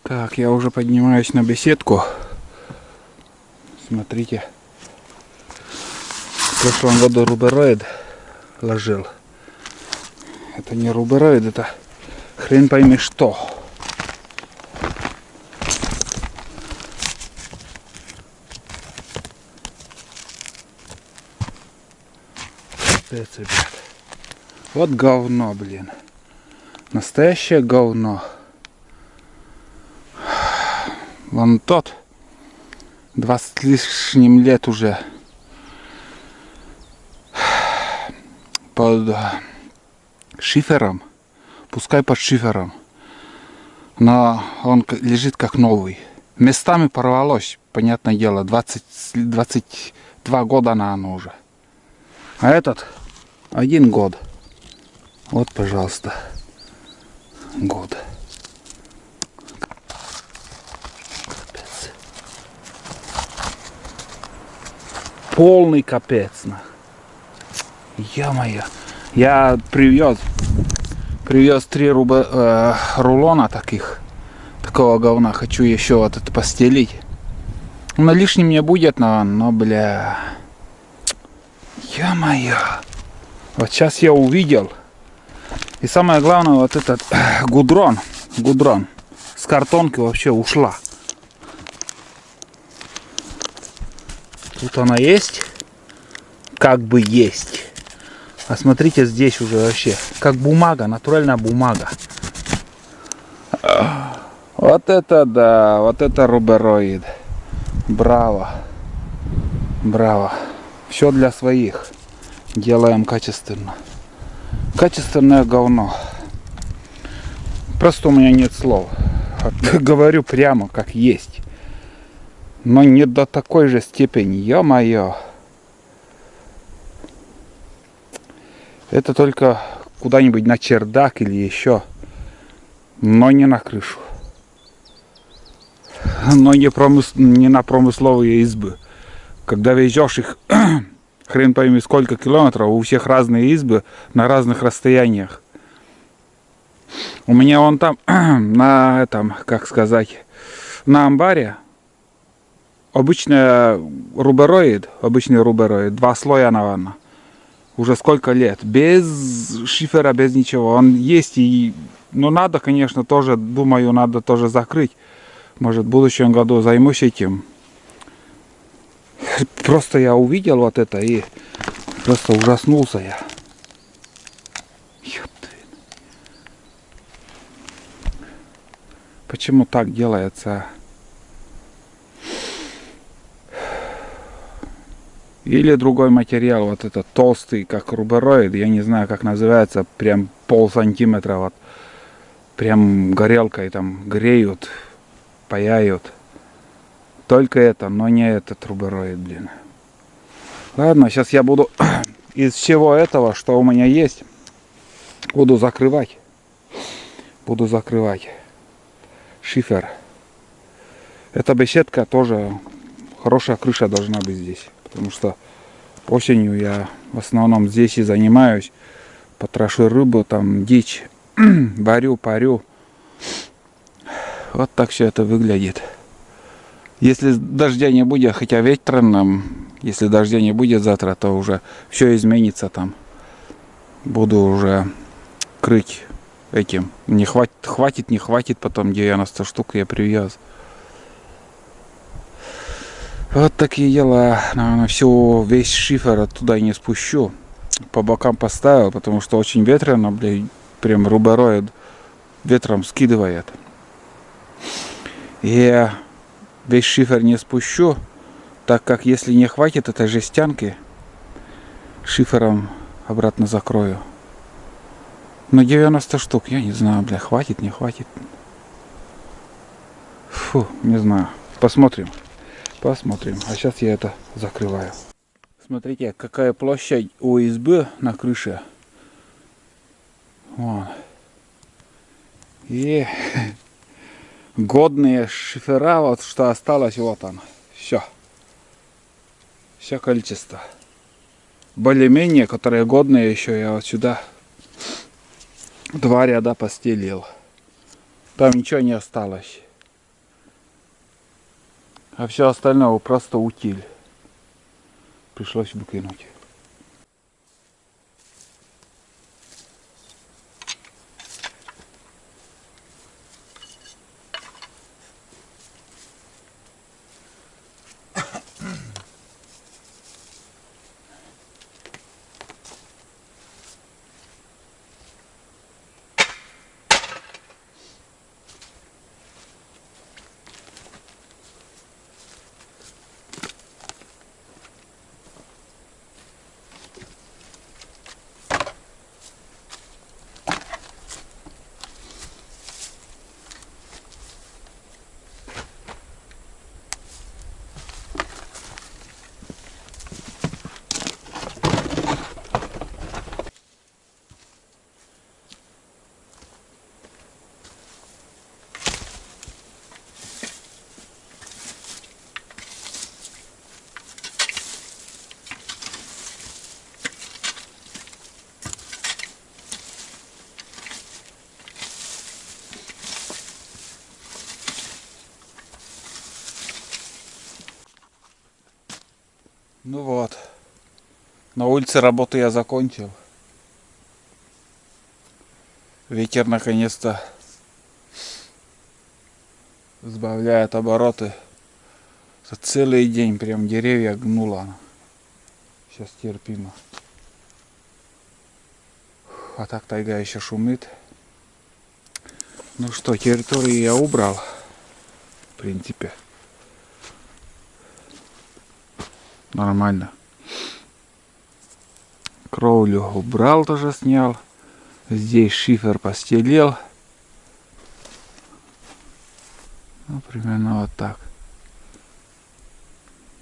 Так, я уже поднимаюсь на беседку. Смотрите. В прошлом году рубероид ложил. Это не рубероид, это хрен пойми что. Капец, ребят. Вот говно, блин. Настоящее говно. Вон тот 20 с лишним лет уже под шифером, пускай под шифером, но он лежит как новый. Местами порвалось, понятное дело, 22 года на оно уже. А этот 1 год. Вот, пожалуйста, год. Полный капец. Ё-моё. Я привез 3 рулона такого говна. Хочу еще вот это постелить. Но лишним не будет, но бля. Ё-моё. Вот сейчас я увидел. И самое главное, вот этот гудрон с картонки вообще ушла. Тут она есть, как бы есть. А смотрите, здесь уже вообще, как бумага, натуральная бумага. Вот это да, вот это рубероид. Браво, браво. Все для своих. Делаем качественно. Качественное говно. Просто у меня нет слов. Говорю прямо, как есть. Но не до такой же степени, ё-моё. Это только куда-нибудь на чердак или еще. Но не на крышу. Но не на промысловые избы. Когда везешь их, хрен пойми сколько километров, у всех разные избы на разных расстояниях. У меня вон там, на этом, как сказать, на амбаре, обычный рубероид, 2 слоя, наверное. Уже сколько лет. Без шифера, без ничего. Он есть и... Ну, надо, конечно, тоже, думаю, надо тоже закрыть. Может, в будущем году займусь этим. Просто я увидел вот это и просто ужаснулся я. Ёпты. Почему так делается? Или другой материал, вот этот толстый, как рубероид, я не знаю, как называется, прям полсантиметра, вот, прям горелкой там греют, паяют. Только это, но не этот рубероид, блин. Ладно, сейчас я буду из всего этого, что у меня есть, буду закрывать. Буду закрывать шифер. Эта беседка тоже, хорошая крыша должна быть здесь. Потому что осенью я в основном здесь и занимаюсь. Потрошу рыбу, там дичь, варю, парю. Вот так все это выглядит. Если дождя не будет, хотя ветреным, если дождя не будет завтра, то уже все изменится там. Буду уже крыть этим. Не хватит, не хватит, потом 90 штук я привез. Вот такие дела. Наверное, весь шифер оттуда не спущу. По бокам поставил, потому что очень ветрено, блядь, прям рубероид ветром скидывает. И весь шифер не спущу, так как если не хватит этой жестянки, шифером обратно закрою. Но 90 штук, я не знаю, бля, хватит, не хватит. Фу, не знаю. Посмотрим. Посмотрим. А сейчас я это закрываю. Смотрите, какая площадь у избы на крыше. Вон. И годные шифера, вот что осталось, вот он. Все. Все количество. Более-менее, которые годные еще, я вот сюда 2 ряда постелил. Там ничего не осталось. А все остальное просто утиль. Пришлось выкинуть. Ну вот, на улице работу я закончил. Ветер наконец-то сбавляет обороты. За целый день прям деревья гнуло. Сейчас терпимо. А так тайга еще шумит. Ну что, территорию я убрал. В принципе. Нормально. Кровлю убрал, тоже снял. Здесь шифер постелил. Ну, примерно вот так.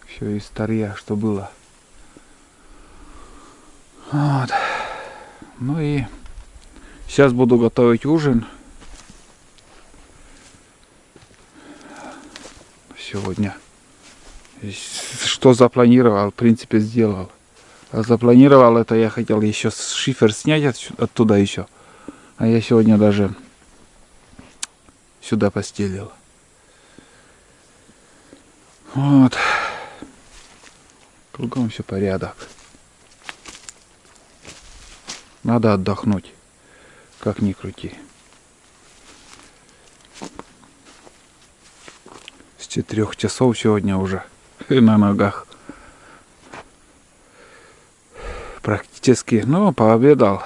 Все из старья, что было. Вот. Ну и сейчас буду готовить ужин. Сегодня. Что запланировал, в принципе, сделал. А запланировал это, я хотел еще шифер снять оттуда еще. А я сегодня даже сюда постелил. Вот. Кругом все порядок. Надо отдохнуть. Как ни крути. С 4 часов сегодня уже на ногах. Практически, ну, пообедал.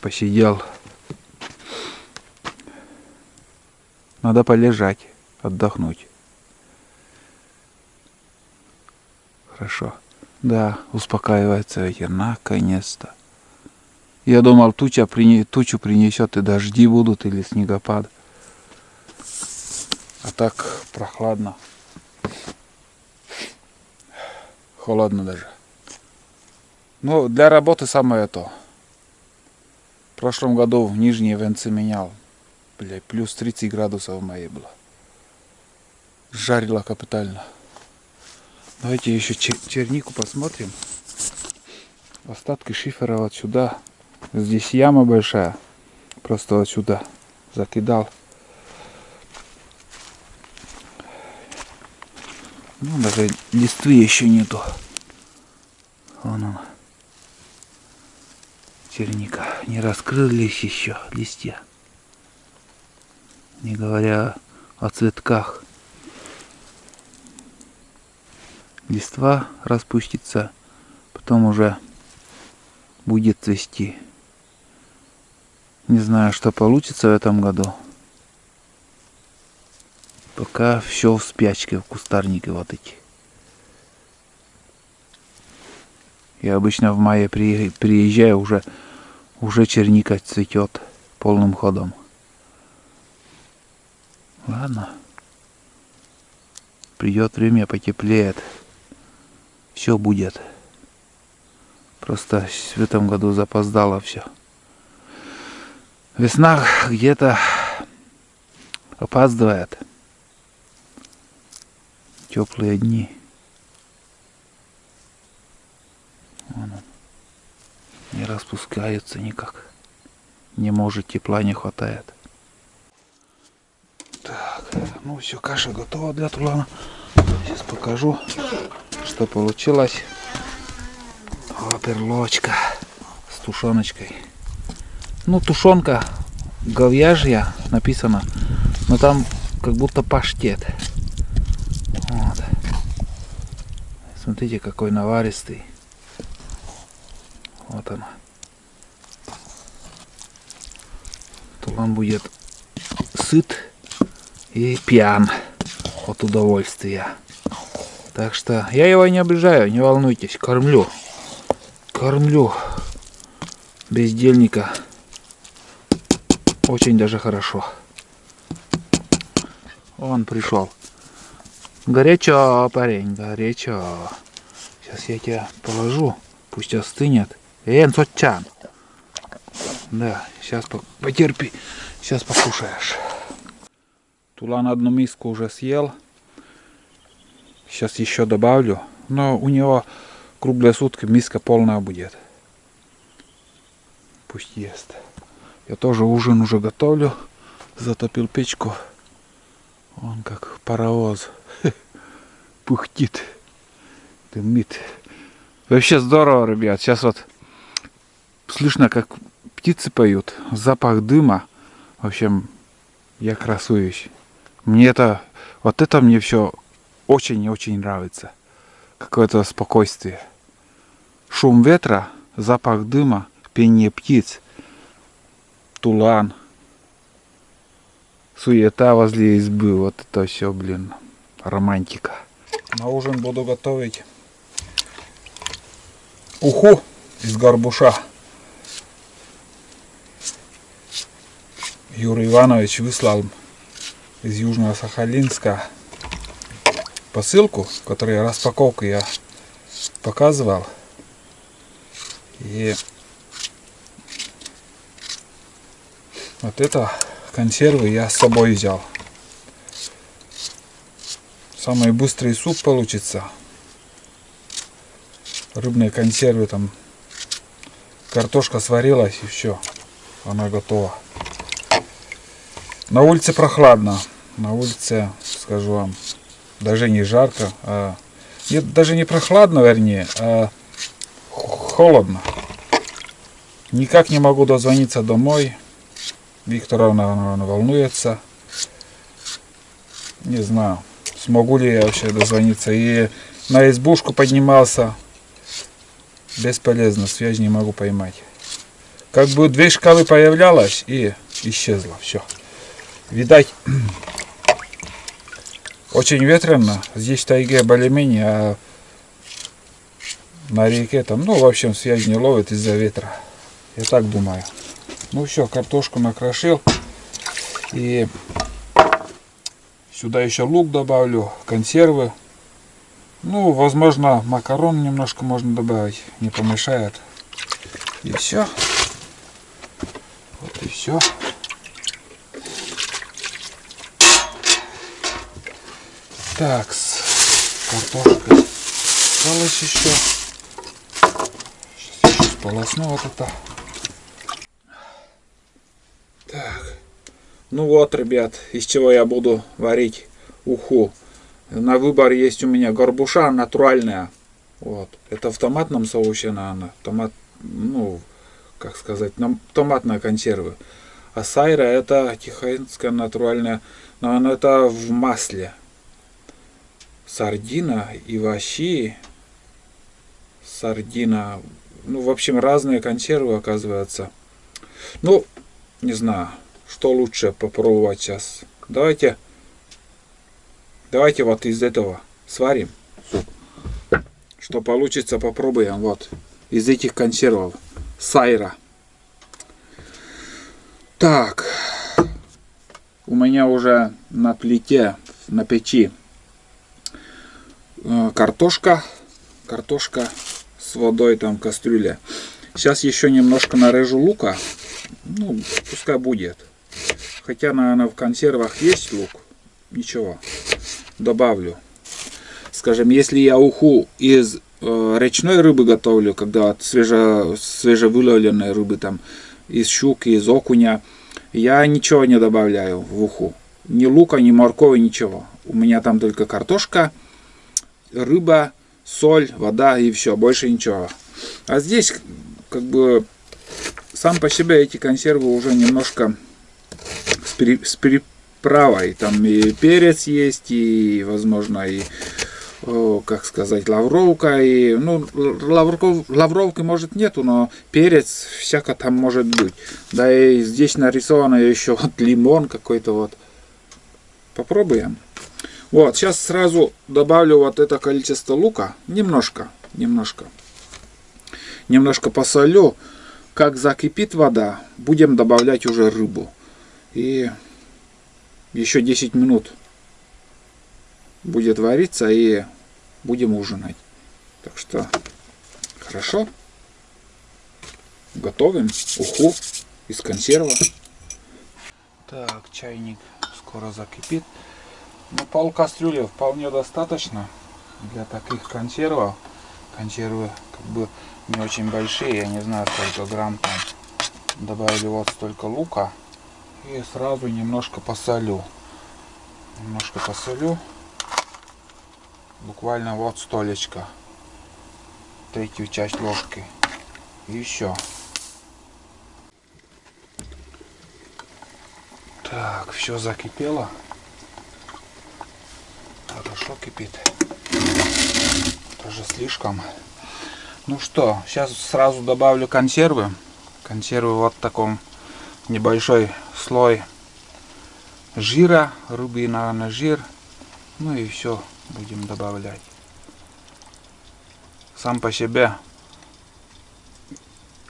Посидел. Надо полежать, отдохнуть. Хорошо. Да, успокаивается ветер, наконец-то. Я думал, тучу принесет и дожди будут или снегопад. А так прохладно. Холодно даже. Ну, для работы самое то. В прошлом году в нижние венцы менял. Блядь, плюс 30 градусов в мае было. Жарило капитально. Давайте еще чернику посмотрим. Остатки шифера вот сюда. Здесь яма большая. Просто вот сюда закидал. Ну, даже листвы еще нету. Вон он. Черника. Не раскрылись еще листья. Не говоря о цветках. Листва распустится. Потом уже будет цвести. Не знаю, что получится в этом году. Пока все в спячке, в кустарнике вот эти. Я обычно в мае приезжаю, уже черника цветет полным ходом. Ладно. Придет время, потеплеет. Все будет. Просто в этом году запоздало все. Весна где-то опаздывает. Теплые дни. Вон он. Не распускается никак. Не может, тепла не хватает. Так. Ну все, каша готова для тулана. Сейчас покажу, что получилось. О, перлочка с тушеночкой. Ну, тушенка говяжья написано, но там как будто паштет. Вот. Смотрите, какой наваристый. Вот он. Тулан будет сыт и пьян от удовольствия. Так что я его не обижаю, не волнуйтесь, кормлю. Кормлю бездельника очень даже хорошо. Он пришел. Горячо, парень, горячо. Сейчас я тебя положу, пусть остынет. Энцотчан. Да, сейчас потерпи, сейчас покушаешь. Тулан одну миску уже съел. Сейчас еще добавлю. Но у него круглые сутки миска полная будет. Пусть ест. Я тоже ужин уже готовлю. Затопил печку. Он как паровоз. Пыхтит. Дымит. Вообще здорово, ребят. Сейчас вот слышно, как птицы поют. Запах дыма. В общем, я красуюсь. Мне это, вот это мне все очень и очень нравится. Какое-то спокойствие. Шум ветра, запах дыма, пение птиц, тулан, суета возле избы. Вот это все, блин, романтика. На ужин буду готовить уху из горбуша. Юрий Иванович выслал из Южного Сахалинска посылку, которую распаковку я показывал. И вот это консервы я с собой взял. Самый быстрый суп получится. Рыбные консервы, там картошка сварилась и все, она готова. На улице прохладно. На улице, скажу вам, даже не жарко, нет, даже не прохладно, вернее, а холодно. Никак не могу дозвониться домой. Викторовна, наверное, волнуется. Не знаю, смогу ли я вообще дозвониться. И на избушку поднимался. Бесполезно, связь не могу поймать. Как бы 2 шкалы появлялась и исчезла. Все. Видать, очень ветрено. Здесь в тайге более-менее, а на реке там, ну, в общем, связь не ловит из-за ветра. Я так думаю. Ну все, картошку накрошил. И сюда еще лук добавлю, консервы. Ну, возможно, макарон немножко можно добавить, не помешает. И все. Вот и все. Так, с картошкой осталось еще. Сейчас еще сполосну вот это. Так. Ну вот, ребят, из чего я буду варить уху. На выбор есть у меня горбуша натуральная. Вот. Это в томатном соусе, наверное. Томат, ну, как сказать, томатная консервы. А сайра это тихоокеанская натуральная. Но она это в масле. Сардина, иващи, сардина, ну, в общем, разные консервы, оказывается. Ну, не знаю, что лучше попробовать сейчас. Давайте вот из этого сварим суп. Что получится, попробуем. Вот, из этих консервов. Сайра. Так, у меня уже на плите, на печи картошка с водой, там кастрюля. Сейчас еще немножко нарежу лука, ну, пускай будет. Хотя, наверное, в консервах есть лук, ничего, добавлю. Скажем, если я уху из речной рыбы готовлю, когда от свежевыловленной рыбы, там, из щуки, из окуня, я ничего не добавляю в уху. Ни лука, ни моркови, ничего. У меня там только картошка, рыба, соль, вода и все, больше ничего. А здесь как бы сам по себе эти консервы уже немножко с приправой. Там и перец есть, и возможно и, как сказать, лавровка. И, ну, лавровки может нету, но перец всяко там может быть. Да и здесь нарисовано еще вот лимон какой-то вот. Попробуем. Вот, сейчас сразу добавлю вот это количество лука. Немножко посолю. Как закипит вода, будем добавлять уже рыбу. И еще 10 минут будет вариться, и будем ужинать. Так что хорошо. Готовим уху из консерва. Так, чайник скоро закипит. Но пол кастрюли вполне достаточно для таких консервов. Консервы как бы не очень большие, я не знаю сколько грамм там. Добавили вот столько лука и сразу немножко посолю. Буквально вот столечко. Третью часть ложки. И еще. Так, все закипело. Хорошо кипит. Тоже слишком. Ну что, сейчас сразу добавлю консервы. Консервы вот в таком небольшой слой жира, рыбий, наверное, жир. Ну и все будем добавлять. Сам по себе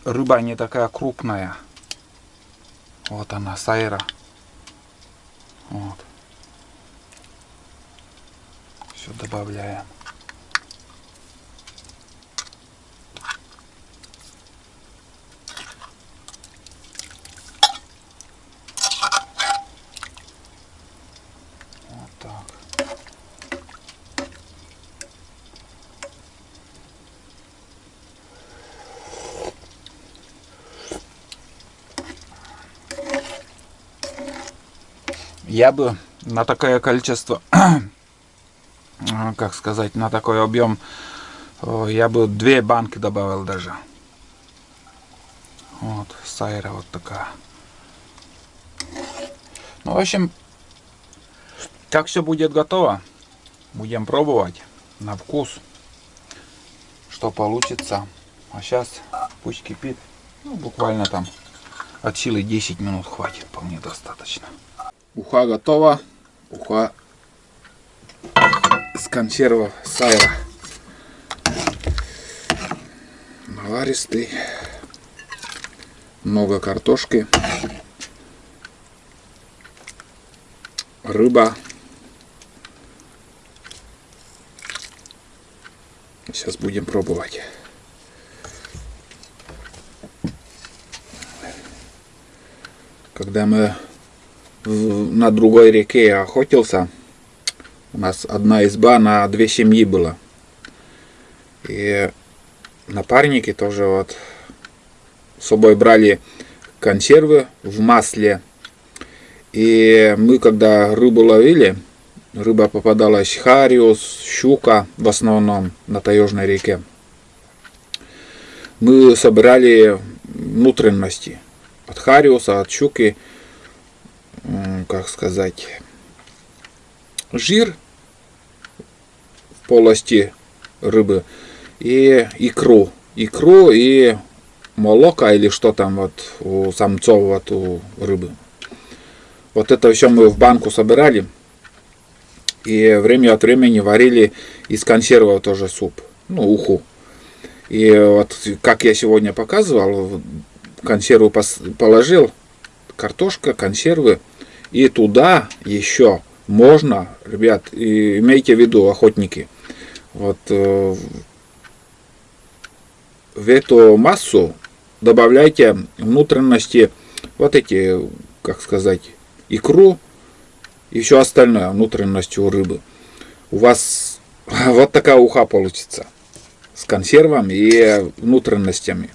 рыба не такая крупная. Вот она, сайра. Вот. Все добавляем. Вот так. Я бы на такое количество, как сказать, на такой объем, я бы 2 банки добавил даже. Вот, сайра вот такая. Ну, в общем, как все будет готово, будем пробовать на вкус, что получится. А сейчас пусть кипит, ну, буквально там от силы 10 минут хватит, вполне достаточно. Уха готова. Уха с консервов сайра. Наваристый. Много картошки. Рыба. Сейчас будем пробовать. Когда мы на другой реке охотился, у нас одна изба на 2 семьи была. И напарники тоже вот с собой брали консервы в масле. И мы когда рыбу ловили, рыба попадалась хариус, щука в основном на таежной реке. Мы собирали внутренности от хариуса, от щуки, как сказать, жир в полости рыбы и икру и молока или что там вот у самцов вот у рыбы. Вот это все мы в банку собирали и время от времени варили из консервов тоже суп, ну, уху. И вот как я сегодня показывал, консерву положил, картошка, консервы, и туда еще можно, ребят, и имейте в виду, охотники, вот в эту массу добавляйте внутренности, вот эти, как сказать, икру и все остальное, внутренности у рыбы. У вас вот такая уха получится с консервами и внутренностями.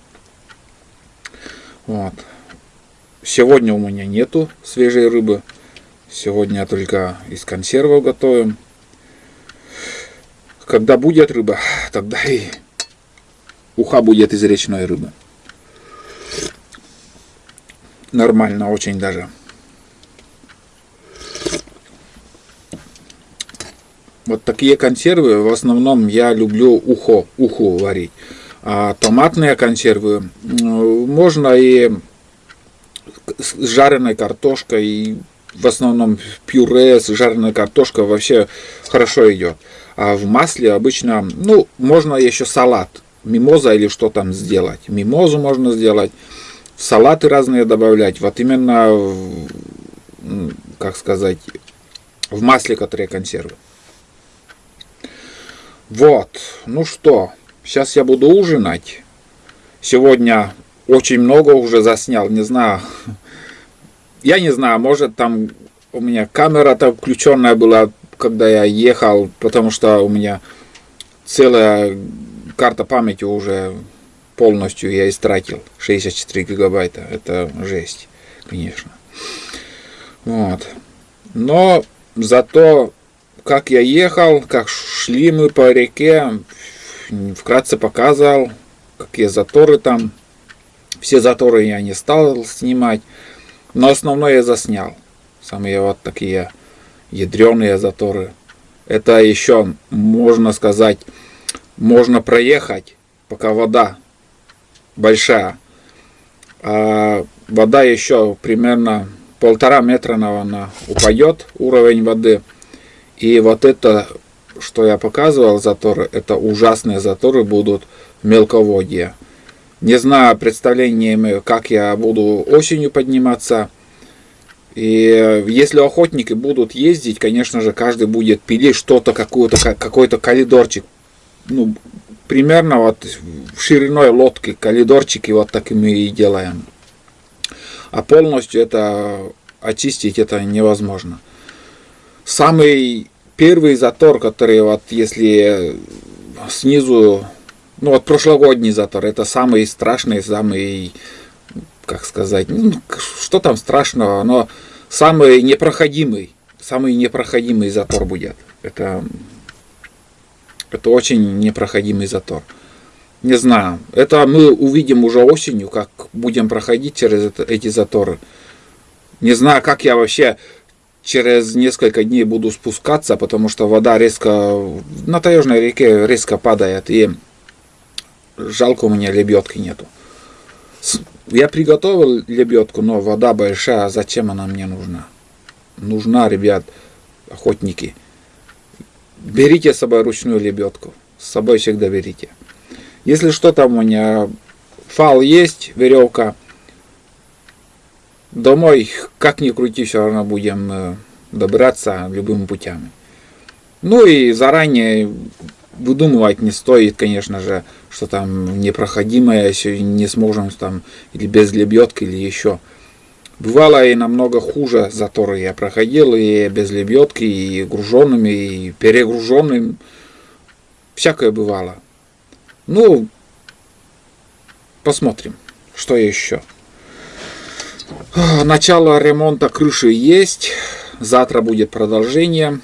Вот. Сегодня у меня нету свежей рыбы. Сегодня только из консервов готовим. Когда будет рыба, тогда и уха будет из речной рыбы. Нормально, очень даже. Вот такие консервы в основном я люблю уху варить. А томатные консервы можно и с жареной картошкой, и в основном пюре с жареной картошкой вообще хорошо идет. А в масле обычно, ну, можно еще салат, мимоза или что там сделать. Мимозу можно сделать, в салаты разные добавлять. Вот именно, как сказать, в масле, которые консервы. Вот, ну что, сейчас я буду ужинать. Сегодня очень много уже заснял, не знаю. Я не знаю, может там у меня камера-то включенная была, когда я ехал, потому что у меня целая карта памяти уже полностью я истратил. 64 гигабайта, это жесть, конечно. Вот. Но зато как я ехал, как шли мы по реке, вкратце показал, какие заторы там. Все заторы я не стал снимать, но основное я заснял. Самые вот такие ядреные заторы. Это еще, можно сказать, можно проехать, пока вода большая. А вода еще примерно 1,5 метра, наверное, упадет, уровень воды. И вот это, что я показывал, заторы, это ужасные заторы будут в мелководье. Не знаю, представления имею, как я буду осенью подниматься. И если охотники будут ездить, конечно же, каждый будет пилить что-то, какой-то коридорчик. Ну, примерно вот шириной лодки, коридорчики вот так мы и делаем. А полностью это очистить это невозможно. Самый первый затор, который вот если снизу, ну вот прошлогодний затор, это самый страшный, самый, как сказать, ну, что там страшного, но самый непроходимый затор будет. Это очень непроходимый затор. Не знаю, это мы увидим уже осенью, как будем проходить через эти заторы. Не знаю, как я вообще через несколько дней буду спускаться, потому что вода резко, на таежной реке резко падает, и жалко, у меня лебедки нету. Я приготовил лебедку, но вода большая, зачем она мне нужна? Нужна, ребят, охотники. Берите с собой ручную лебедку, с собой всегда берите. Если что, там у меня фал есть, веревка. Домой, как ни крути, все равно будем добираться любыми путями. Ну и заранее выдумывать не стоит, конечно же, что там непроходимое, если не сможем там, или без лебедки, или еще. Бывало и намного хуже заторы я проходил, и без лебедки, и груженными, и перегруженным. Всякое бывало. Ну, посмотрим, что еще. Начало ремонта крыши есть. Завтра будет продолжение.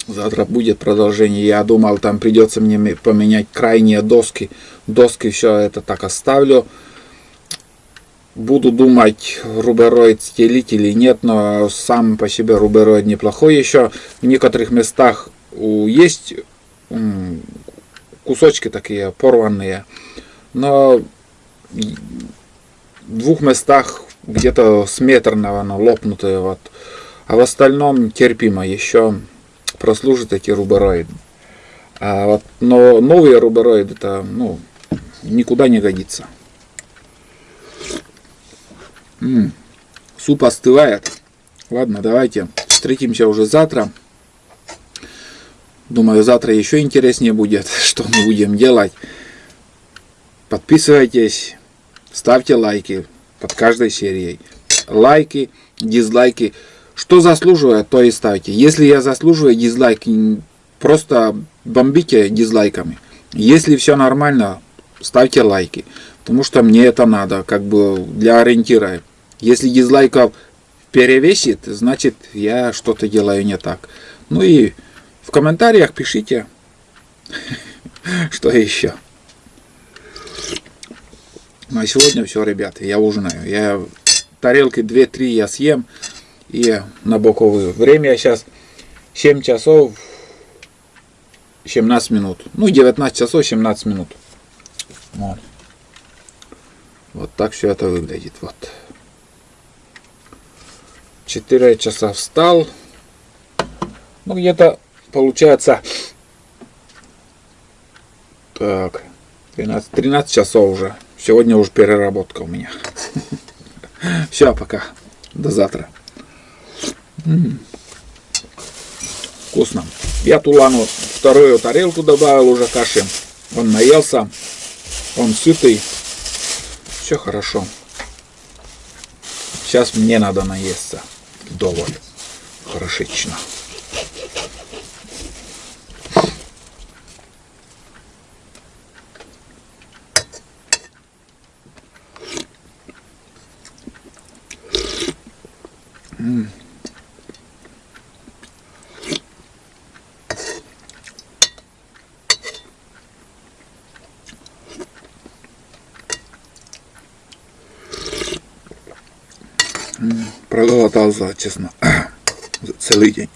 Я думал, там придется мне поменять крайние доски. Доски все это так оставлю. Буду думать, рубероид стелить или нет, но сам по себе рубероид неплохой еще. В некоторых местах есть кусочки такие порванные, но в 2 местах где-то с метр, наверное, лопнутые. Вот. А в остальном терпимо, еще прослужат эти рубероиды. А вот, но новые рубероиды это ну, никуда не годится. Суп остывает. Ладно, давайте встретимся уже завтра. Думаю, завтра еще интереснее будет, что мы будем делать. Подписывайтесь, ставьте лайки под каждой серией. Лайки, дизлайки. Что заслуживает, то и ставьте. Если я заслуживаю дизлайк, просто бомбите дизлайками. Если все нормально, ставьте лайки. Потому что мне это надо, как бы для ориентира. Если дизлайков перевесит, значит я что-то делаю не так. Ну и в комментариях пишите, что еще. Ну а сегодня все, ребята, я ужинаю. Я тарелки 2-3 я съем и на боковую. Время сейчас 7 часов 17 минут. Ну 19 часов 17 минут. Вот. Вот так все это выглядит. Вот. 4 часа встал. Ну где-то получается так 13 часов уже. Сегодня уже переработка у меня. Все, пока. До завтра. Вкусно. Я Тулану вторую тарелку добавил уже каши. Он наелся. Он сытый. Все хорошо. Сейчас мне надо наесться. Вдоволь. Хорошечно. Проголодался, честно, целый день.